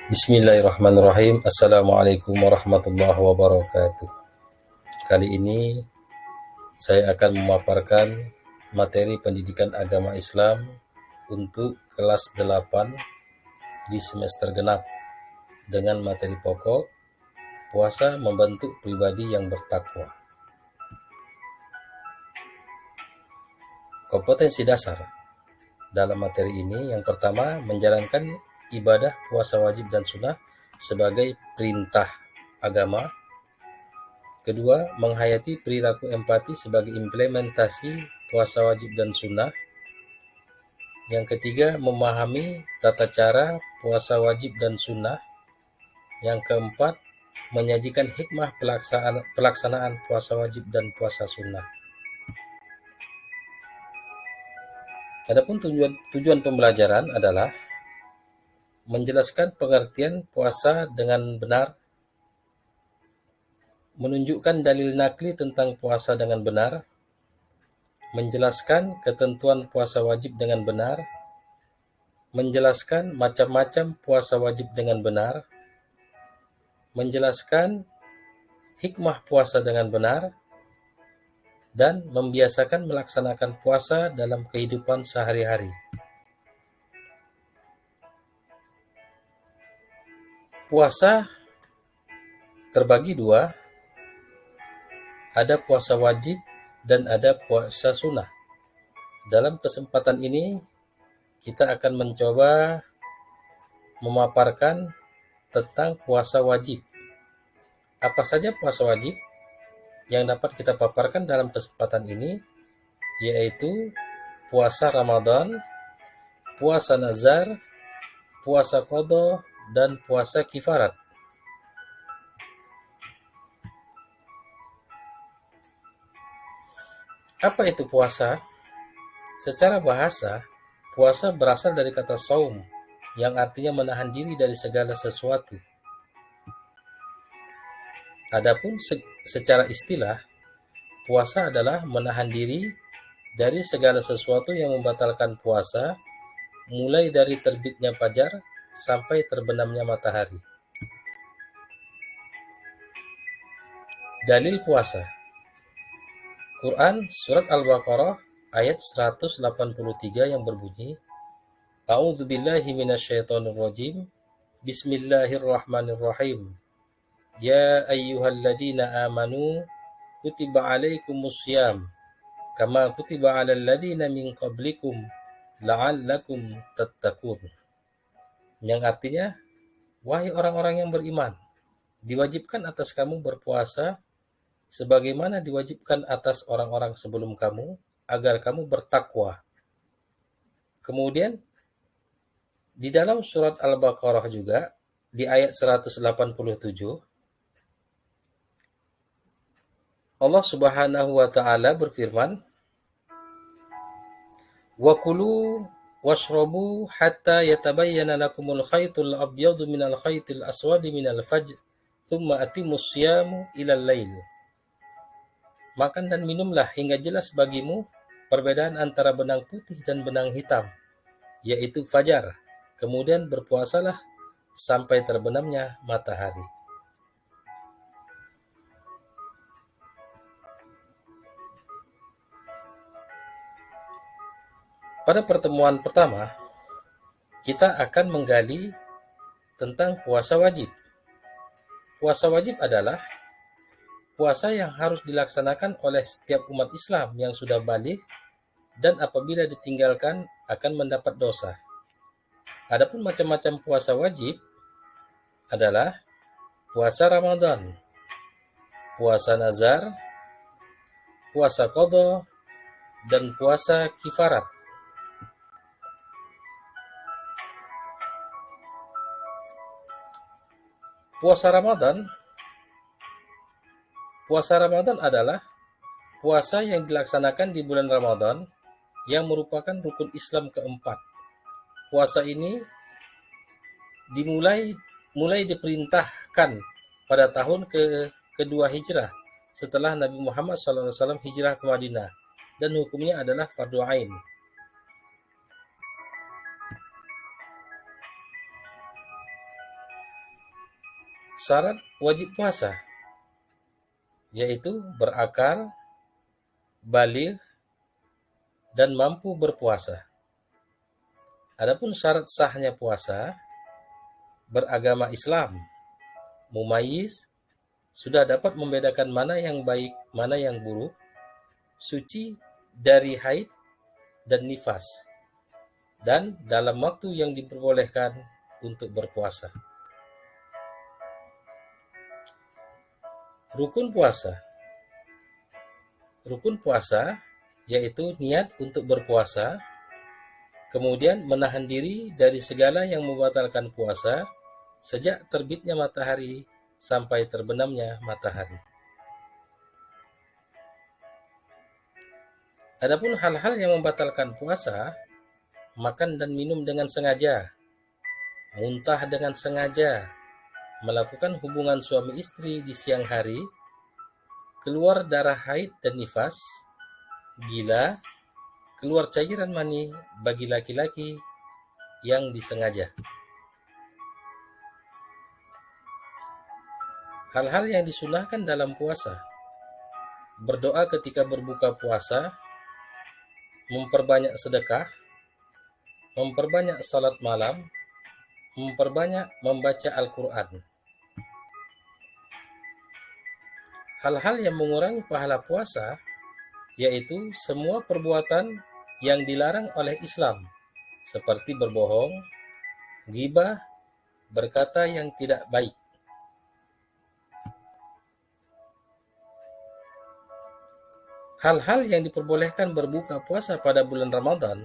Bismillahirrahmanirrahim. Assalamualaikum warahmatullahi wabarakatuh. Kali ini saya akan memaparkan materi pendidikan agama Islam untuk kelas 8 di semester genap dengan materi pokok puasa membentuk pribadi yang bertakwa. Kompetensi dasar dalam materi ini yang pertama menjalankan ibadah puasa wajib dan sunnah sebagai perintah agama. Kedua, menghayati perilaku empati sebagai implementasi puasa wajib dan sunnah. Yang ketiga, memahami tata cara puasa wajib dan sunnah. Yang keempat, menyajikan hikmah pelaksanaan puasa wajib dan puasa sunnah. Adapun tujuan pembelajaran adalah menjelaskan pengertian puasa dengan benar, menunjukkan dalil nakli tentang puasa dengan benar, menjelaskan ketentuan puasa wajib dengan benar, menjelaskan macam-macam puasa wajib dengan benar, menjelaskan hikmah puasa dengan benar, dan membiasakan melaksanakan puasa dalam kehidupan sehari-hari. Puasa terbagi dua, ada puasa wajib dan ada puasa sunnah. Dalam kesempatan ini, kita akan mencoba memaparkan tentang puasa wajib. Apa saja puasa wajib yang dapat kita paparkan dalam kesempatan ini, yaitu puasa Ramadan, puasa nazar, puasa qadha, dan puasa kifarat. Apa itu puasa? Secara bahasa, puasa berasal dari kata saum, yang artinya menahan diri dari segala sesuatu. Adapun secara istilah, puasa adalah menahan diri dari segala sesuatu yang membatalkan puasa, mulai dari terbitnya fajar sampai terbenamnya matahari. Dalil puasa. Quran Surat Al-Baqarah ayat 183 yang berbunyi, A'udzubillahi minasyaitonirrajim. Bismillahirrahmanirrahim. Ya ayyuhalladzina amanu kutiba alaikumussyam kama kutiba alal ladzina min qablikum la'allakum tattaqun. Yang artinya, wahai orang-orang yang beriman, diwajibkan atas kamu berpuasa sebagaimana diwajibkan atas orang-orang sebelum kamu agar kamu bertakwa. Kemudian di dalam surat Al-Baqarah juga di ayat 187 Allah Subhanahu wa taala berfirman, "Wa kulu washrabu hatta yatabayyana lakumul khaytul abyadu minal khaytil aswadi minal fajr, thumma atimmus siyam ilal lail." Makan dan minumlah hingga jelas bagimu perbedaan antara benang putih dan benang hitam, yaitu fajar. Kemudian berpuasalah sampai terbenamnya matahari. Pada pertemuan pertama, kita akan menggali tentang puasa wajib. Puasa wajib adalah puasa yang harus dilaksanakan oleh setiap umat Islam yang sudah baligh dan apabila ditinggalkan akan mendapat dosa. Adapun macam-macam puasa wajib adalah puasa Ramadan, puasa nazar, puasa qadha, dan puasa kifarat. Puasa Ramadan adalah puasa yang dilaksanakan di bulan Ramadan yang merupakan rukun Islam keempat. Puasa ini mulai diperintahkan pada tahun kedua hijrah setelah Nabi Muhammad SAW hijrah ke Madinah, dan hukumnya adalah fardu ain. Syarat wajib puasa yaitu berakal, baligh, dan mampu berpuasa. Adapun syarat sahnya puasa, beragama Islam, mumayyiz, sudah dapat membedakan mana yang baik, mana yang buruk, suci dari haid dan nifas, dan dalam waktu yang diperbolehkan untuk berpuasa. Rukun puasa. Rukun puasa yaitu niat untuk berpuasa, kemudian menahan diri dari segala yang membatalkan puasa sejak terbitnya matahari sampai terbenamnya matahari. Adapun hal-hal yang membatalkan puasa, makan dan minum dengan sengaja, muntah dengan sengaja, melakukan hubungan suami istri di siang hari, keluar darah haid dan nifas, gila, keluar cairan mani bagi laki-laki yang disengaja. Hal-hal yang disunahkan dalam puasa: berdoa ketika berbuka puasa, memperbanyak sedekah, memperbanyak salat malam, memperbanyak membaca Al-Quran. Hal-hal yang mengurangi pahala puasa yaitu semua perbuatan yang dilarang oleh Islam, seperti berbohong, ghibah, berkata yang tidak baik. Hal-hal yang diperbolehkan berbuka puasa pada bulan Ramadan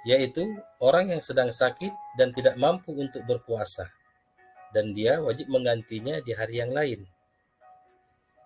yaitu orang yang sedang sakit dan tidak mampu untuk berpuasa, dan dia wajib menggantinya di hari yang lain.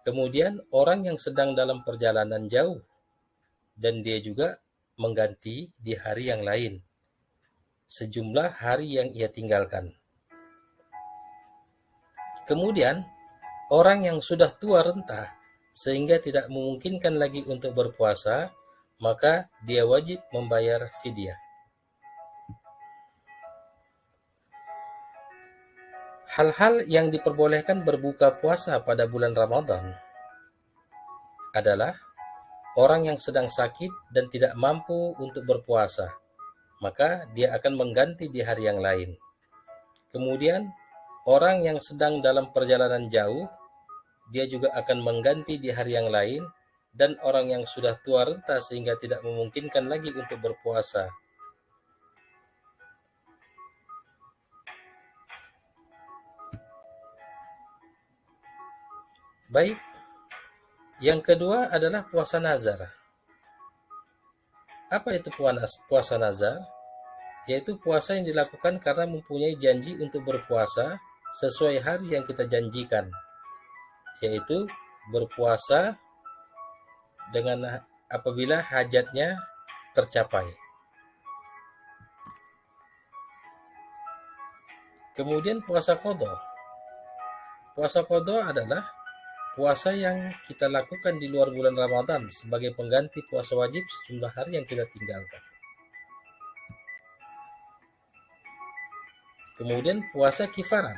Kemudian orang yang sedang dalam perjalanan jauh dan dia juga mengganti di hari yang lain, sejumlah hari yang ia tinggalkan. Kemudian orang yang sudah tua renta sehingga tidak memungkinkan lagi untuk berpuasa, maka dia wajib membayar fidyah. Hal-hal yang diperbolehkan berbuka puasa pada bulan Ramadan adalah orang yang sedang sakit dan tidak mampu untuk berpuasa, maka dia akan mengganti di hari yang lain. Kemudian orang yang sedang dalam perjalanan jauh, dia juga akan mengganti di hari yang lain, dan orang yang sudah tua renta sehingga tidak memungkinkan lagi untuk berpuasa. Baik, yang kedua adalah puasa nazar. Apa itu puasa nazar? Yaitu puasa yang dilakukan karena mempunyai janji untuk berpuasa sesuai hari yang kita janjikan, yaitu berpuasa dengan apabila hajatnya tercapai. Kemudian puasa qadha. Puasa qadha adalah puasa yang kita lakukan di luar bulan Ramadan sebagai pengganti puasa wajib sejumlah hari yang kita tinggalkan. Kemudian puasa kifarat.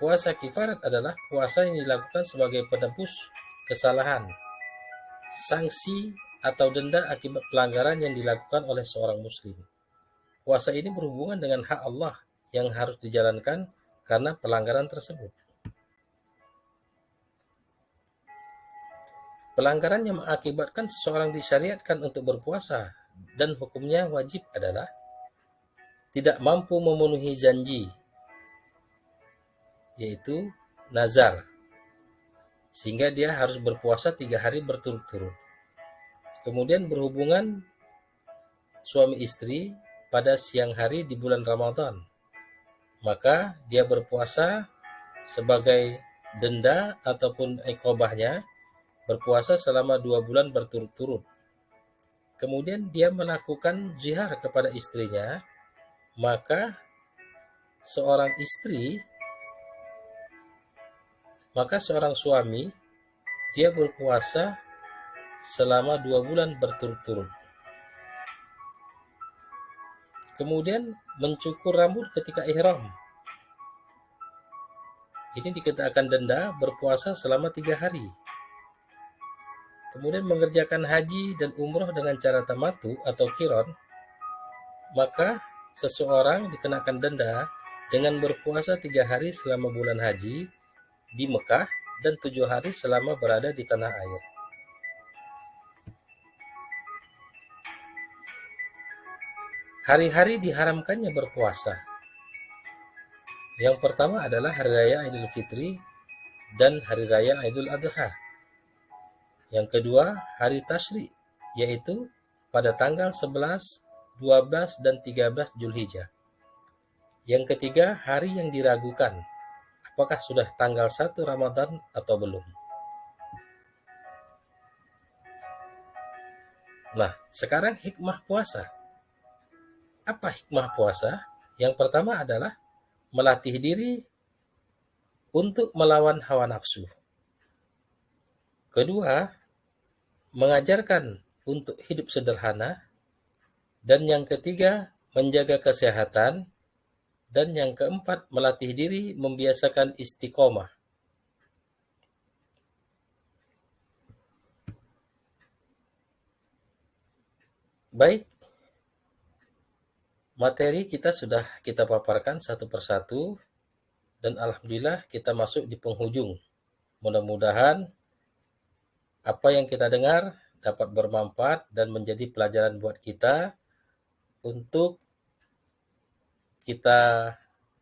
Puasa kifarat adalah puasa yang dilakukan sebagai penebus kesalahan, sanksi atau denda akibat pelanggaran yang dilakukan oleh seorang muslim. Puasa ini berhubungan dengan hak Allah yang harus dijalankan karena pelanggaran tersebut. Pelanggaran yang mengakibatkan seseorang disyariatkan untuk berpuasa dan hukumnya wajib adalah tidak mampu memenuhi janji, yaitu nazar, sehingga dia harus berpuasa 3 hari berturut-turut. Kemudian berhubungan suami istri pada siang hari di bulan Ramadan, maka dia berpuasa sebagai denda ataupun iqobahnya, berpuasa selama 2 bulan berturut-turut. Kemudian dia melakukan zihar kepada istrinya, maka seorang suami dia berpuasa selama 2 bulan berturut-turut. Kemudian mencukur rambut ketika ihram. ini dikenakan denda berpuasa selama 3 hari. Kemudian mengerjakan haji dan umroh dengan cara tamatu atau qiron, maka seseorang dikenakan denda dengan berpuasa 3 hari selama bulan haji di Mekah dan 7 hari selama berada di tanah air. Hari-hari diharamkannya berpuasa. Yang pertama adalah Hari Raya Idul Fitri dan Hari Raya Idul Adha. Yang kedua, Hari Tasyrik, yaitu pada tanggal 11, 12, dan 13 Zulhijjah. Yang ketiga, hari yang diragukan, apakah sudah tanggal 1 Ramadan atau belum. Nah, sekarang hikmah puasa. Apa hikmah puasa? Yang pertama adalah melatih diri untuk melawan hawa nafsu. Kedua, mengajarkan untuk hidup sederhana. Dan yang ketiga, menjaga kesehatan. Dan yang keempat, melatih diri membiasakan istiqomah. Baik, materi kita sudah kita paparkan satu persatu, dan alhamdulillah kita masuk di penghujung. Mudah-mudahan apa yang kita dengar dapat bermanfaat dan menjadi pelajaran buat kita untuk kita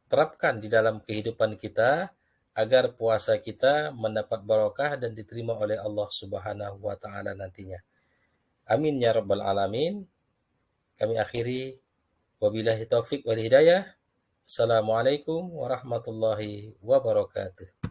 terapkan di dalam kehidupan kita agar puasa kita mendapat barokah dan diterima oleh Allah Subhanahu wa taala nantinya. Amin ya rabbal alamin. Kami akhiri, wabillahi taufik wal hidayah. Assalamualaikum warahmatullahi wabarakatuh.